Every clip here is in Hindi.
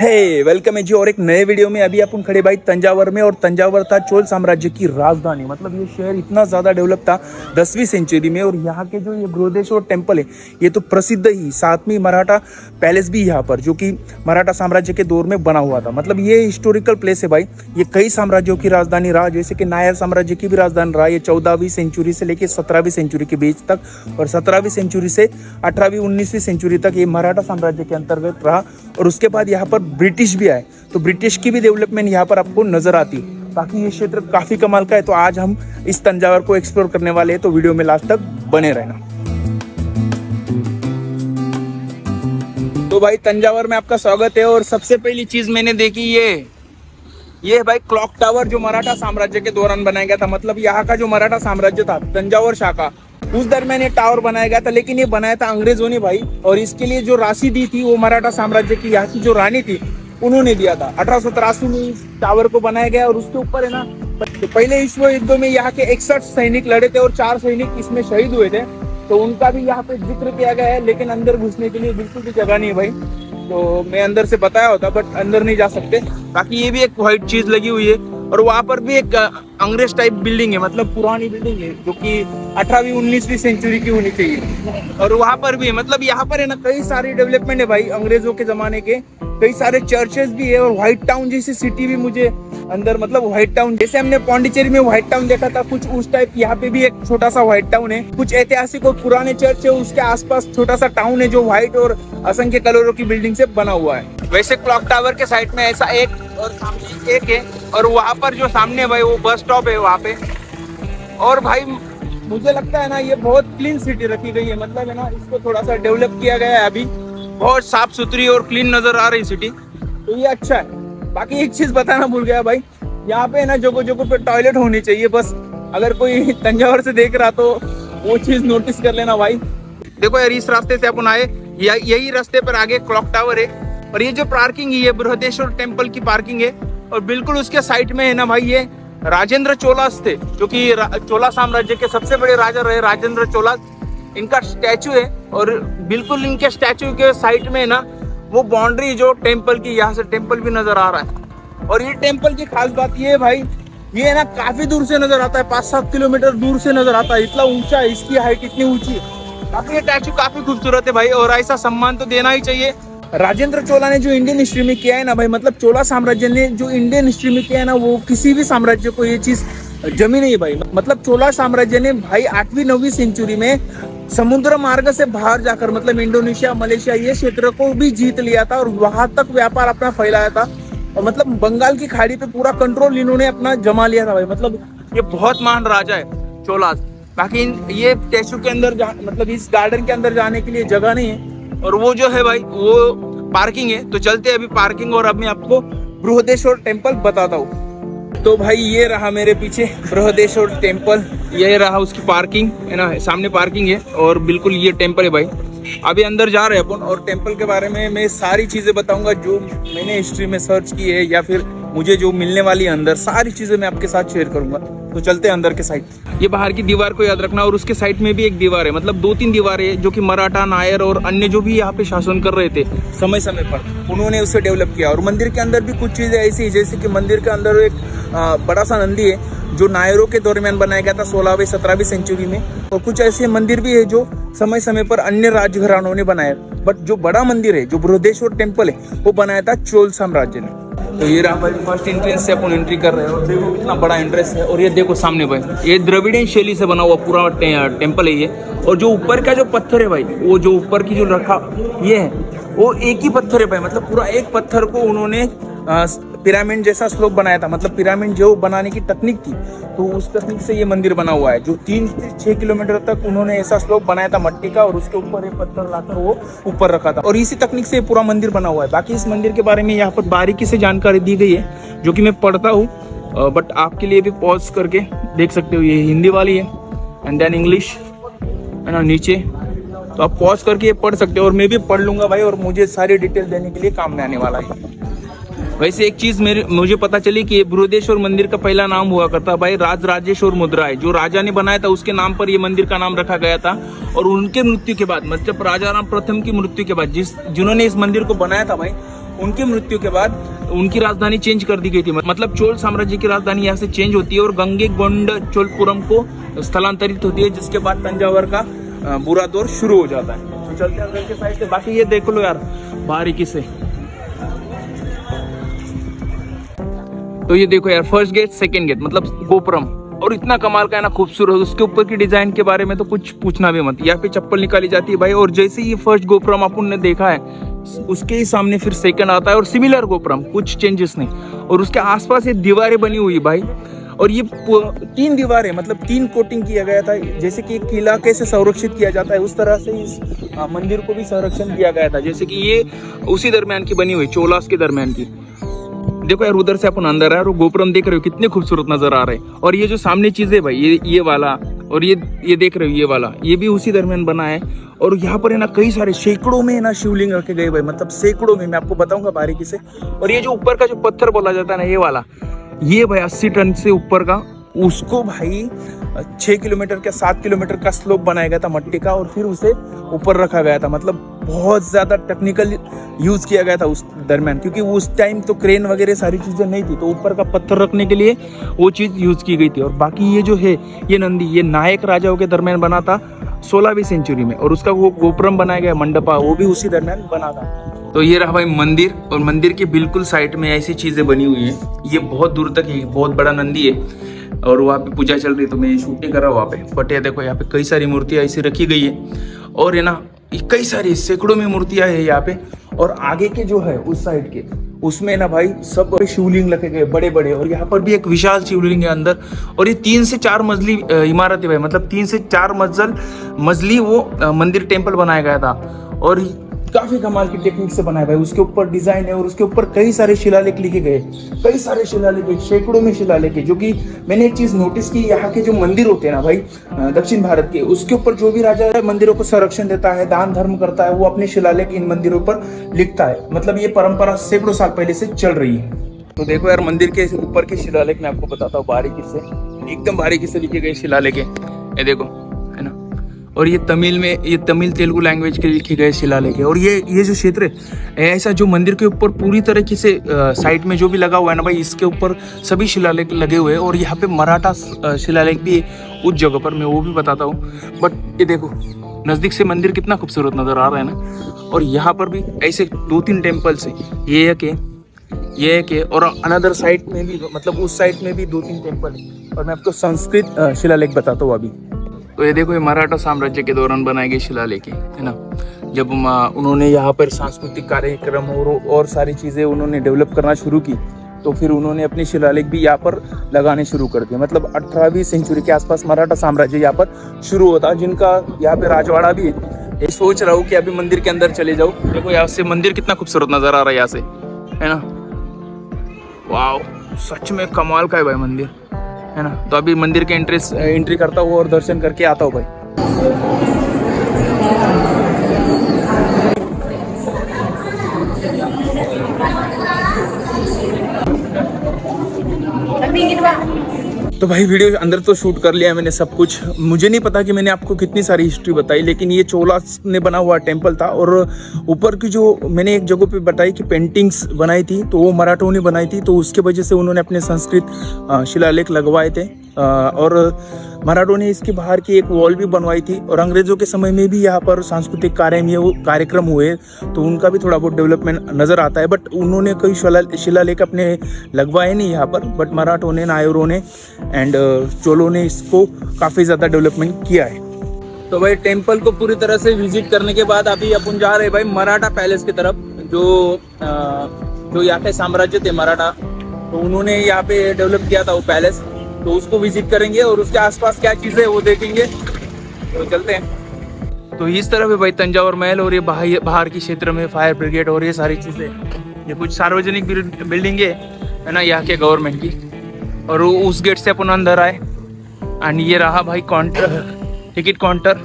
हे वेलकम है जी और एक नए वीडियो में। अभी अपन खड़े भाई तंजावर में, और तंजावर था चोल साम्राज्य की राजधानी। मतलब ये शहर इतना ज़्यादा डेवलप था 10वीं सेंचुरी में। और यहाँ के जो ये बृहदेश्वर टेम्पल है ये तो प्रसिद्ध ही, साथ में मराठा पैलेस भी यहाँ पर, जो कि मराठा साम्राज्य के दौर में बना हुआ था। मतलब ये हिस्टोरिकल प्लेस है भाई। ये कई साम्राज्यों की राजधानी रहा, जैसे कि नायर साम्राज्य की भी राजधानी रहा। ये 14वीं सेंचुरी से लेकर 17वीं सेंचुरी के बीच तक, और 17वीं सेंचुरी से 18वीं 19वीं सेंचुरी तक ये मराठा साम्राज्य के अंतर्गत रहा। और उसके बाद यहाँ पर ब्रिटिश भी आए, तो ब्रिटिश की भी डेवलपमेंट यहाँ पर आपको नजर आती है। बाकी ये क्षेत्र काफी कमाल का है। तो आज हम इस तंजावर को एक्सप्लोर करने वाले हैं, तो वीडियो में लास्ट तक बने रहना। तो भाई तंजावर में आपका स्वागत है। और सबसे पहली चीज मैंने देखी ये भाई क्लॉक टावर, जो मराठा साम्राज्य के दौरान बनाया गया था। मतलब यहाँ का जो मराठा साम्राज्य था, तंजावर शाखा, उस दरमियान ये टावर बनाया गया था। लेकिन ये बनाया था अंग्रेजों ने भाई, और इसके लिए जो राशि दी थी वो मराठा साम्राज्य की यहाँ की जो रानी थी उन्होंने दिया था। 1883 में इस टावर को बनाया गया। और उसके ऊपर है ना, तो पहले विश्व युद्ध में यहाँ के 61 सैनिक लड़े थे और 4 सैनिक इसमें शहीद हुए थे। तो उनका भी यहाँ पे जिक्र किया गया है। लेकिन अंदर घुसने के लिए बिल्कुल भी जगह नहीं है भाई, तो मैं अंदर से बताया होता, बट अंदर नहीं जा सकते। बाकी ये भी एक व्हाइट चीज लगी हुई है। और वहाँ पर भी एक अंग्रेज टाइप बिल्डिंग है, मतलब पुरानी बिल्डिंग है, जो कि 18वीं 19वीं सेंचुरी की होनी चाहिए। और वहाँ पर भी है, मतलब यहाँ पर है ना कई सारी डेवलपमेंट है भाई अंग्रेजों के जमाने के। कई सारे चर्चेस भी है, और व्हाइट टाउन जैसी सिटी भी मुझे अंदर, मतलब व्हाइट टाउन जैसे हमने पौंडीचेरी में व्हाइट टाउन देखा था, कुछ उस टाइप यहाँ पे भी एक छोटा सा व्हाइट टाउन है। कुछ ऐतिहासिक और पुराने चर्च है, उसके आसपास छोटा सा टाउन है जो व्हाइट और असंख्य कलरों की बिल्डिंग से बना हुआ है। वैसे क्लॉक टावर के साइड में ऐसा एक और सामने एक है, और वहाँ पर जो सामने भाई वो बस स्टॉप है वहाँ पे। और भाई मुझे लगता है ना ये बहुत क्लीन सिटी रखी गई है। मतलब है ना, इसको थोड़ा सा डेवलप किया गया है अभी, बहुत साफ सुथरी और क्लीन नजर आ रही सिटी, तो ये अच्छा है। बाकी एक चीज बताना भूल गया भाई, यहाँ पे ना जगह जगह पे टॉयलेट होनी चाहिए। बस अगर कोई तंजावर से देख रहा तो वो चीज नोटिस कर लेना भाई। देखो यार, इस रास्ते से अपन आए, यही रास्ते पर आगे क्लॉक टावर है। और ये जो पार्किंग है ये बृहदेश्वर टेम्पल की पार्किंग है। और बिल्कुल उसके साइड में है ना भाई, ये राजेंद्र चोलास थे, जो कि चोला साम्राज्य के सबसे बड़े राजा रहे, राजेंद्र चोलास। इनका स्टैचू है, और बिल्कुल इनके स्टैचू के साइड में है ना वो बाउंड्री जो टेम्पल की, यहाँ से टेम्पल भी नजर आ रहा है। और ये टेम्पल की खास बात ये है भाई, ये है ना काफी दूर से नजर आता है, 5-7 किलोमीटर दूर से नजर आता है। इतना ऊंचा है, इसकी हाइट इतनी ऊंची है। काफी ये स्टैचू काफी खूबसूरत है भाई, और ऐसा सम्मान तो देना ही चाहिए। राजेंद्र चोला ने जो इंडियन हिस्ट्री में किया है ना भाई, मतलब चोला साम्राज्य ने जो इंडियन हिस्ट्री में किया है ना, वो किसी भी साम्राज्य को ये चीज जमी नहीं भाई। मतलब चोला साम्राज्य ने भाई 8वीं 9वीं सेंचुरी में समुद्र मार्ग से बाहर जाकर, मतलब इंडोनेशिया मलेशिया ये क्षेत्र को भी जीत लिया था, और वहां तक व्यापार अपना फैलाया था। और मतलब बंगाल की खाड़ी पे पूरा कंट्रोल इन्होंने अपना जमा लिया था भाई। मतलब ये बहुत महान राजा है चोला। बाकी ये स्टैचू के अंदर मतलब इस गार्डन के अंदर जाने के लिए जगह नहीं है। और वो जो है भाई वो पार्किंग है। तो चलते हैं अभी पार्किंग, और अब मैं आपको बृहदेश्वर टेम्पल बताता हूँ। तो भाई ये रहा मेरे पीछे बृहदेश्वर टेम्पल, ये रहा उसकी पार्किंग है ना, सामने पार्किंग है, और बिल्कुल ये टेम्पल है भाई। अभी अंदर जा रहे हैं अपन, और टेम्पल के बारे में मैं सारी चीजें बताऊंगा जो मैंने हिस्ट्री में सर्च की है, या फिर मुझे जो मिलने वाली है अंदर, सारी चीजें मैं आपके साथ शेयर करूंगा। तो चलते हैं अंदर के साइड। ये बाहर की दीवार को याद रखना, और उसके साइड में भी एक दीवार है, मतलब 2-3 दीवारें है, जो कि मराठा, नायर और अन्य जो भी यहाँ पे शासन कर रहे थे समय समय पर, उन्होंने उसे डेवलप किया। और मंदिर के अंदर भी कुछ चीजें ऐसी है, जैसे कि मंदिर के अंदर एक बड़ा सा नंदी है, जो नायरों के दरमियान बनाया गया था 16वीं 17वीं सेंचुरी में। और कुछ ऐसे मंदिर भी है जो समय समय पर अन्य राजघरानों ने बनाया। बट जो बड़ा मंदिर है, जो बृहदेश्वर टेम्पल है, वो बनाया था चोल साम्राज्य ने। तो ये रहा भाई फर्स्ट एंट्रेंस से अपन एंट्री कर रहे हैं, और देखो कितना बड़ा एंट्रेंस है। और ये देखो सामने भाई, ये द्रविडियन शैली से बना हुआ पूरा टेम्पल है ये। और जो ऊपर का जो पत्थर है भाई, वो जो ऊपर की जो रखा ये है, वो एक ही पत्थर है भाई। मतलब पूरा एक पत्थर को उन्होंने पिरामिड जैसा स्लोप बनाया था। मतलब पिरामिड जो बनाने की तकनीक थी, तो उस तकनीक से ये मंदिर बना हुआ है, जो 3 से 6 किलोमीटर तक उन्होंने ऐसा स्लोप बनाया था मट्टी का, और उसके ऊपर एक पत्थर लाकर वो ऊपर रखा था, और इसी तकनीक से पूरा मंदिर बना हुआ है। बाकी इस मंदिर के बारे में यहाँ पर बारीकी से जानकारी दी गई है, जो कि मैं पढ़ता हूँ, बट आपके लिए भी पॉज करके देख सकते हो। ये हिंदी वाली है, एंड देन इंग्लिश है ना नीचे, तो आप पॉज करके ये पढ़ सकते हो, और मैं भी पढ़ लूंगा भाई, और मुझे सारी डिटेल देने के लिए काम में आने वाला है। वैसे एक चीज मुझे पता चली कि ये बृहदेश्वर मंदिर का पहला नाम हुआ करता भाई राजराजेश्वर मुद्रा है, जो राजा ने बनाया था उसके नाम पर ये मंदिर का नाम रखा गया था। और उनके मृत्यु के बाद, मतलब राजा राम प्रथम की मृत्यु के बाद जिन्होंने इस मंदिर को बनाया था भाई, उनकी मृत्यु के बाद उनकी राजधानी चेंज कर दी गई थी। मतलब चोल साम्राज्य की राजधानी यहाँ से चेंज होती है और गंगेगोंड चोलपुरम को स्थलांतरित होती है, जिसके बाद तंजावर का बुरा दौर शुरू हो जाता है। तो चलते हैं के साइड से। बाकी ये देख लो यार बारीकी से। तो ये देखो यार, फर्स्ट गेट, सेकंड गेट, मतलब गोपुरम, और इतना कमाल का है ना, खूबसूरत। उसके ऊपर की डिजाइन के बारे में तो कुछ पूछना भी मत। यहाँ पे चप्पल निकाली जाती है भाई। और जैसे ये फर्स्ट गोपुरम अपन ने देखा है, उसके ही सामने फिर सेकंड आता है और सिमिलर गोपुरम, कुछ चेंजेस नहीं। और उसके आसपास ये दीवारें बनी हुई भाई, और ये 3 दीवारें, मतलब 3 कोटिंग किया गया था। जैसे कि एक किला कैसे संरक्षित किया जाता है, उस तरह से इस मंदिर को भी संरक्षण किया गया था। जैसे कि ये उसी दरमियान की बनी हुई, चोलास के दरमियान की। देखो यार, उधर से अपन अंदर है और गोपुरम देख रहे हो कितने खूबसूरत नजर आ रहे हैं। और ये जो सामने चीज है भाई, ये वाला, और ये देख रहे हो ये वाला, ये भी उसी दरमियान बना है। और यहाँ पर है ना कई सारे सैकड़ों में ना शिवलिंग रखे गए भाई, मतलब सैकड़ों में, मैं आपको बताऊंगा बारीकी से। और ये जो ऊपर का जो पत्थर बोला जाता है ना, ये वाला, ये भाई 80 टन से ऊपर का, उसको भाई 6 किलोमीटर का 7 किलोमीटर का स्लोप बनाया गया था मट्टी का, और फिर उसे ऊपर रखा गया था। मतलब बहुत ज्यादा टेक्निकल यूज किया गया था उस दरमियान, क्योंकि उस टाइम तो क्रेन वगैरह सारी चीजें नहीं थी, तो ऊपर का पत्थर रखने के लिए वो चीज यूज की गई थी। और बाकी ये जो है, ये नंदी, ये नायक राजाओं के दरमियान बना था 16वीं सेंचुरी में, और उसका वो गोपुरम बनाया गया मंडपा, वो भी उसी दरमियान बना था। तो ये रहा भाई मंदिर, और मंदिर के बिल्कुल साइड में ऐसी चीजें बनी हुई है। ये बहुत दूर तक है, बहुत बड़ा नंदी है, और वहाँ पे पूजा चल रही है, तो मैं शूट नहीं कर रहा वहाँ पे। बट ये देखो, यहाँ पे कई सारी मूर्तियाँ ऐसी रखी गई है, और है ना कई सारी सैकड़ों में मूर्तियाँ है यहाँ पे। और आगे के जो है उस साइड के, उसमें ना भाई सब शिवलिंग रखे गए बड़े बड़े, और यहाँ पर भी एक विशाल शिवलिंग है अंदर। और ये 3 से 4 मंजिली इमारत है भाई, मतलब 3 से 4 मंजिली वो मंदिर टेम्पल बनाया गया था, और काफी कमाल की टेक्निक से बनाया भाई। उसके ऊपर डिजाइन है, और उसके ऊपर कई सारे शिलालेख लिखे गए, कई सारे शिलालेख, सैकड़ों में शिलालेख है। जो कि मैंने एक चीज नोटिस की, यहाँ के जो मंदिर होते हैं ना भाई दक्षिण भारत के, उसके ऊपर जो भी राजा है मंदिरों को संरक्षण देता है, दान धर्म करता है, वो अपने शिलालेख इन मंदिरों पर लिखता है। मतलब ये परंपरा सैकड़ों साल पहले से चल रही है। तो देखो यार, मंदिर के ऊपर के शिलालेख मैं आपको बताता हूँ बारीकी से, एकदम बारीकी से लिखे गए शिलालेख है, ये देखो, है ना। और ये तमिल में, ये तमिल तेलुगु लैंग्वेज के लिखे गए शिलालेख है। और ये जो क्षेत्र है ऐसा, जो मंदिर के ऊपर पूरी तरीके से साइड में जो भी लगा हुआ है ना भाई, इसके ऊपर सभी शिलालेख लगे हुए हैं। और यहाँ पे मराठा शिलालेख भी है उस जगह पर, मैं वो भी बताता हूँ। बट ये देखो नज़दीक से मंदिर कितना खूबसूरत नज़र आ रहा है ना। और यहाँ पर भी ऐसे 2-3 टेम्पल्स है, ये एक है, और अनदर साइड में भी, मतलब उस साइड में भी 2-3 टेम्पल है। और मैं आपको संस्कृत शिलालेख बताता हूँ अभी। तो ये देखो, ये मराठा साम्राज्य के दौरान बनाए गए शिलालेख है ना। जब उन्होंने यहाँ पर सांस्कृतिक कार्यक्रम और सारी चीज़ें उन्होंने डेवलप करना शुरू की, तो फिर उन्होंने अपने शिलालेख भी यहाँ पर लगाने शुरू कर दिए। मतलब 18वीं सेंचुरी के आसपास मराठा साम्राज्य यहाँ पर शुरू होता, जिनका यहाँ पे राजवाड़ा भी है। ये सोच रहा हूँ कि अभी मंदिर के अंदर चले जाऊँ। देखो यहाँ से मंदिर कितना खूबसूरत नज़र आ रहा है यहाँ से, है ना। वाह, सच में कमाल का है भाई मंदिर, है ना। तो अभी मंदिर के एंट्री करता हूँ और दर्शन करके आता हूँ भाई। तो भाई वीडियो अंदर तो शूट कर लिया मैंने सब कुछ। मुझे नहीं पता कि मैंने आपको कितनी सारी हिस्ट्री बताई, लेकिन ये चोलास ने बना हुआ टेम्पल था। और ऊपर की जो मैंने एक जगह पे बताई कि पेंटिंग्स बनाई थी, तो वो मराठों ने बनाई थी, तो उसके वजह से उन्होंने अपने संस्कृत शिलालेख लगवाए थे। और मराठों ने इसके बाहर की एक वॉल भी बनवाई थी। और अंग्रेजों के समय में भी यहाँ पर सांस्कृतिक कार्यक्रम हुए, तो उनका भी थोड़ा बहुत डेवलपमेंट नज़र आता है। बट उन्होंने कोई शिलालेख अपने लगवाए नहीं यहाँ पर, बट मराठों ने, नायरों ने एंड चोलों ने इसको काफ़ी ज़्यादा डेवलपमेंट किया है। तो भाई टेम्पल को पूरी तरह से विजिट करने के बाद अभी अपन जा रहे हैं भाई मराठा पैलेस की तरफ, जो यहाँ के साम्राज्य थे मराठा, तो उन्होंने यहाँ पे डेवलप किया था वो पैलेस। तो उसको विजिट करेंगे और उसके आसपास क्या चीज़ें वो देखेंगे। तो चलते हैं। तो इस तरफ है भाई तंजावर महल, और ये बाहर की क्षेत्र में फायर ब्रिगेड और ये सारी चीज़ें, ये कुछ सार्वजनिक बिल्डिंग है ना यहाँ के गवर्नमेंट की। और उस गेट से अपन अंदर आए, एंड ये रहा भाई टिकट काउंटर,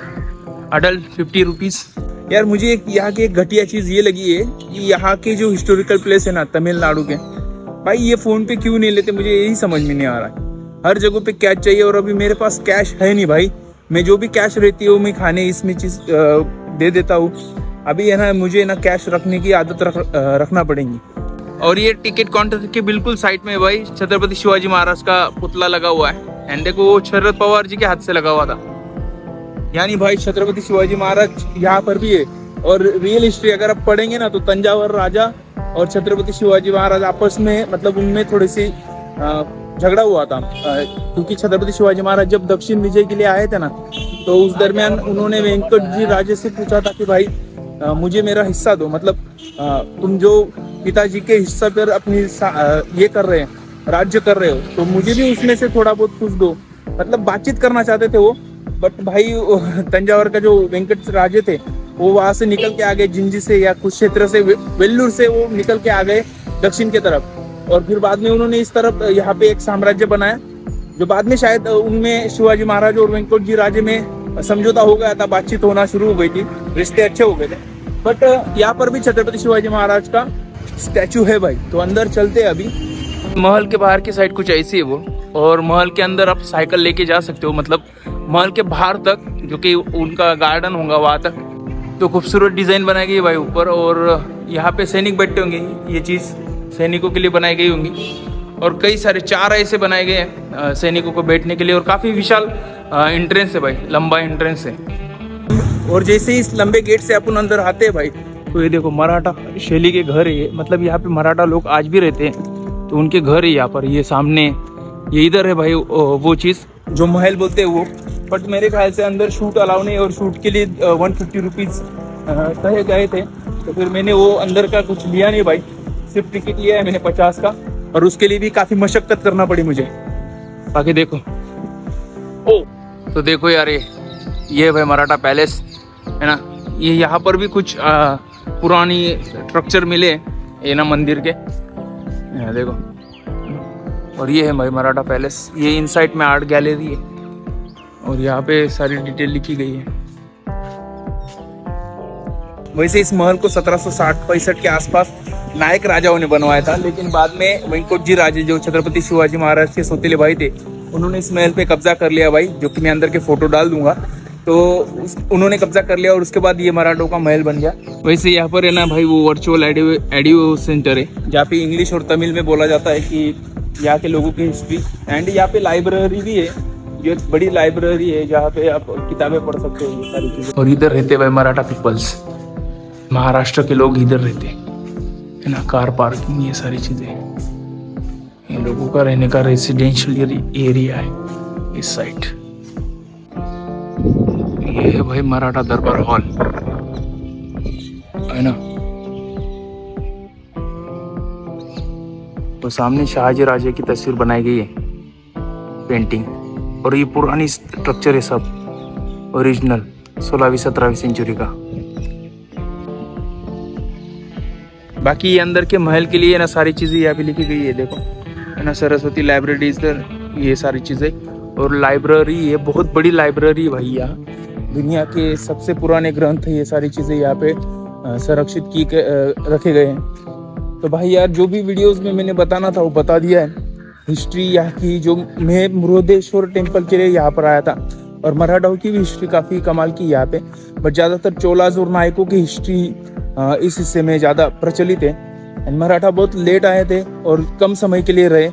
अडल्ट 50 रुपीज़। यार मुझे यहाँ की एक घटिया चीज़ ये लगी है कि यहाँ के जो हिस्टोरिकल प्लेस है ना तमिलनाडु के, भाई ये फ़ोन पे क्यों नहीं लेते, मुझे यही समझ में नहीं आ रहा है। हर जगह पे कैश चाहिए, और अभी मेरे पास कैश है नहीं भाई। मैं जो भी कैश रहती है वो मैं खाने इसमें चीज़ दे देता हूँ, अभी है ना मुझे ना कैश रखने की आदत रखना पड़ेगी। और ये टिकट काउंटर के बिल्कुल साइड में भाई छत्रपति शिवाजी महाराज का पुतला लगा हुआ है। एंड देखो वो शरद पवार जी के हाथ से लगा हुआ था, यानी भाई छत्रपति शिवाजी महाराज यहाँ पर भी है। और रियल हिस्ट्री अगर आप पढ़ेंगे ना तो तंजावर राजा और छत्रपति शिवाजी महाराज आपस में मतलब उनमें थोड़ी सी झगड़ा हुआ था, क्योंकि छत्रपति शिवाजी महाराज जब दक्षिण विजय के लिए आए थे ना तो उस दरमियान उन्होंने वेंकट जी राजे से पूछा था कि भाई मुझे मेरा हिस्सा दो, मतलब तुम जो पिताजी के हिस्सा पर अपनी ये कर रहे हैं, राज्य कर रहे हो, तो मुझे भी उसमें से थोड़ा बहुत कुछ दो। मतलब बातचीत करना चाहते थे वो, बट भाई तंजावर का जो वेंकट राजे थे वो वहां से निकल के आ गए, जिंजी से या कुछ क्षेत्र से, वेल्लूर से वो निकल के आ गए दक्षिण की तरफ। और फिर बाद में उन्होंने इस तरफ यहाँ पे एक साम्राज्य बनाया, जो बाद में शायद उनमें शिवाजी महाराज और वेंकट जी राजे में समझौता हो गया था, बातचीत होना शुरू हो गई थी, रिश्ते अच्छे हो गए थे। बट यहाँ पर भी छत्रपति शिवाजी महाराज का स्टैचू है भाई, तो अंदर चलते हैं अभी। महल के बाहर की साइड कुछ ऐसी है वो, और महल के अंदर आप साइकिल लेके जा सकते हो, मतलब महल के बाहर तक, जो कि उनका गार्डन होगा वहां तक। तो खूबसूरत डिजाइन बनाई गई है भाई ऊपर, और यहाँ पे सैनिक बैठे होंगे, ये चीज सैनिकों के लिए बनाई गई होंगी। और कई सारे 4 ऐसे बनाए गए हैं सैनिकों को बैठने के लिए, और काफी विशाल एंट्रेंस है भाई, लंबा एंट्रेंस है। और जैसे ही इस लंबे गेट से अपन अंदर आते हैं भाई, तो ये देखो मराठा शैली के घर है, मतलब यहाँ पे मराठा लोग आज भी रहते हैं, तो उनके घर है यहाँ पर। ये सामने, ये इधर है भाई वो चीज जो महल बोलते हैं वो। बट मेरे ख्याल से अंदर शूट अलाउ नहीं, और शूट के लिए 150 रुपीज कहे गए थे, तो फिर मैंने वो अंदर का कुछ लिया नहीं भाई, सिर्फ टिकट लिया है मैंने 50 का, और उसके लिए भी काफी मशक्कत करना पड़ी मुझे। बाकी देखो तो देखो यार, ये भाई मराठा पैलेस है ना, ये यहाँ पर भी कुछ पुरानी स्ट्रक्चर मिले ये ना मंदिर के, देखो। और ये है भाई मराठा पैलेस, ये इनसाइड में आर्ट गैलरी है, और यहाँ पे सारी डिटेल लिखी गई है। वैसे इस महल को 1760-65 के आसपास नायक राजाओं ने बनवाया था, लेकिन बाद में वेंकट जी राजे जो छत्रपति शिवाजी महाराज के सौतेले भाई थे, उन्होंने इस महल पे कब्जा कर लिया भाई, जो कि मैं अंदर के फोटो डाल दूंगा। तो उन्होंने कब्जा कर लिया और उसके बाद ये मराठों का महल बन गया। वैसे यहाँ पर है ना भाई वो वर्चुअल एडियो सेंटर है, जहाँ पे इंग्लिश और तमिल में बोला जाता है कि यहाँ के लोगों की हिस्ट्री। एंड यहाँ पे लाइब्रेरी भी है, ये बड़ी लाइब्रेरी है जहाँ पे आप किताबें पढ़ सकते हो, ये सारी चीजें। और इधर रहते भाई मराठा पीपल्स, महाराष्ट्र के लोग इधर रहते है ना, कार पार्किंग, ये सारी चीजें, इन लोगों का रहने का रेसिडेंशियल एरिया है इस साइड। ये है भाई मराठा दरबार हॉल है ना, तो सामने शाहजी राजे की तस्वीर बनाई गई है, पेंटिंग। और ये पुरानी स्ट्रक्चर है सब, ओरिजिनल 16वीं-17वीं सेंचुरी का। बाकी ये अंदर के महल के लिए ना सारी चीजें यहाँ पे लिखी गई है, देखो है ना, सरस्वती लाइब्रेरी इधर, ये सारी चीजें। और लाइब्रेरी है, बहुत बड़ी लाइब्रेरी भाई, यहाँ दुनिया के सबसे पुराने ग्रंथ, ये सारी चीजें यहाँ पे संरक्षित रखे गए हैं। तो भाई यार जो भी वीडियोस में मैंने बताना था वो बता दिया है। हिस्ट्री यहाँ की, जो मैं मुरुदेश्वर टेम्पल के लिए यहाँ पर आया था, और मराठाओं की भी हिस्ट्री काफ़ी कमाल की यहाँ पे, बट ज़्यादातर चोलाज और नायकों की हिस्ट्री इस हिस्से में ज़्यादा प्रचलित है। एंड मराठा बहुत लेट आए थे और कम समय के लिए रहे,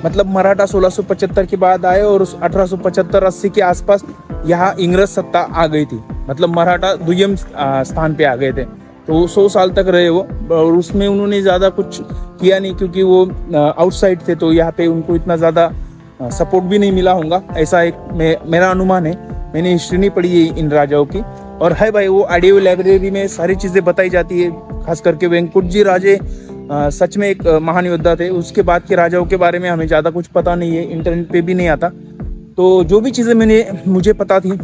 मतलब मराठा 1675 के बाद आए और 1875-80 के आसपास यहाँ इंग्रज सत्ता आ गई थी, मतलब मराठा दुय्यम स्थान पे आ गए थे। तो 100 साल तक रहे वो, और उसमें उन्होंने ज़्यादा कुछ किया नहीं, क्योंकि वो आउटसाइड थे, तो यहाँ पे उनको इतना ज़्यादा सपोर्ट भी नहीं मिला होगा, ऐसा एक मेरा अनुमान है। मैंने हिस्ट्री नहीं पढ़ी है इन राजाओं की। और है भाई वो ऑडियो लाइब्रेरी में सारी चीज़ें बताई जाती है, खास करके वेंकट जी राजे सच में एक महान योद्धा थे। उसके बाद के राजाओं के बारे में हमें ज़्यादा कुछ पता नहीं है, इंटरनेट पे भी नहीं आता। तो जो भी चीज़ें मुझे पता थी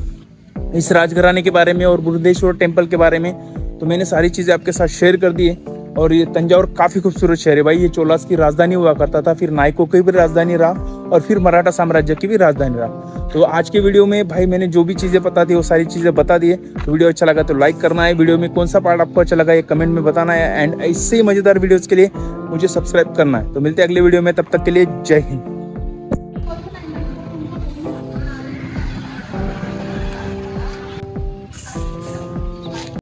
इस राजघराने के बारे में और मुरुदेश्वर टेम्पल के बारे में, तो मैंने सारी चीज़ें आपके साथ शेयर कर दी है। और ये तंजावर काफ़ी खूबसूरत शहर है भाई, ये चोलास की राजधानी हुआ करता था, फिर नायकों की भी राजधानी रहा, और फिर मराठा साम्राज्य की भी राजधानी रहा। तो आज के वीडियो में भाई मैंने जो भी चीज़ें पता थी वो सारी चीज़ें बता दी है। तो वीडियो अच्छा लगा तो लाइक करना है, वीडियो में कौन सा पार्ट आपको अच्छा लगा ये कमेंट में बताना है, एंड इससे मज़ेदार वीडियोज़ के लिए मुझे सब्सक्राइब करना है। तो मिलते हैं अगले वीडियो में, तब तक के लिए जय हिंद।